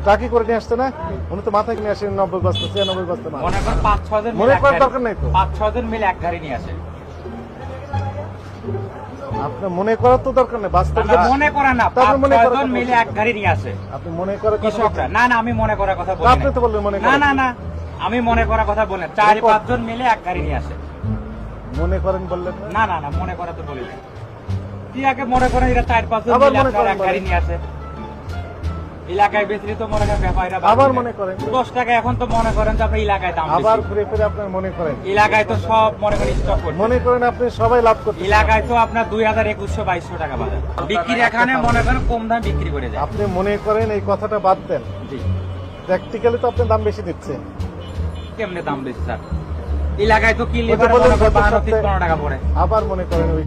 Turkey করে নিয়ে আসছে না, উনি তো মাথায় নিয়ে আসেন 90 বস্তা 96 বস্তা মাল। মনে করেন 5-6 জন মনে করার দরকার নাই তো। 5-6 জন মিলে এক গাড়ি নিয়ে আসে। আপনার মনে করার তো দরকার নেই, বাস্তব মনে করা না, তারপর মনে 5-6 করার জন কথা মিলে এক গাড়ি নিয়ে আসে আপনি মনে করার কথা কৃষকরা। বলছেন। না না, আমি মনে করার কথা বলি আপনি তো বললেন মনে না। করেন। না না, আমি মনে করার কথা বলি না। 4-5 জন মিলে এক গাড়ি নিয়ে আসে। মনে করেন বললেন না? না না না, মনে করা তো বলি না। কি আগে মনে করেন এরা 4-5 জন আবার মিলে মনে করেন এক গাড়ি নিয়ে আসে। এলাকায় বেশি তো মনে করেন ব্যাপারীরা আবার মনে করেন। 10 টাকা এখন তো মনে করেন যে আপনি এলাকায় দাম আবার বেশি। ঘুরে ফিরে আপনার মনে করেন। এলাকায় তো সব মনে করেন স্টক করছে। মনে করেন আপনি সবাই লাভ করতে। এলাকায় তো আপনার 2000-2100-2200 টাকা বাজার বিক্রির, এখানে মনে করেন কম দাম বিক্রি করে যায়। আপনি মনে করেন এই কথাটা বাদ দেন, জি, প্র্যাকটিক্যালি তো আপনি দাম বেশি দিচ্ছেন। কেমনে দাম বেশি স্যার? এলাকায় তো কিনলে ওই তো বললেন গত 12-13 সপ্তাহে- টাকা পড়ে। আবার মনে করেন ওই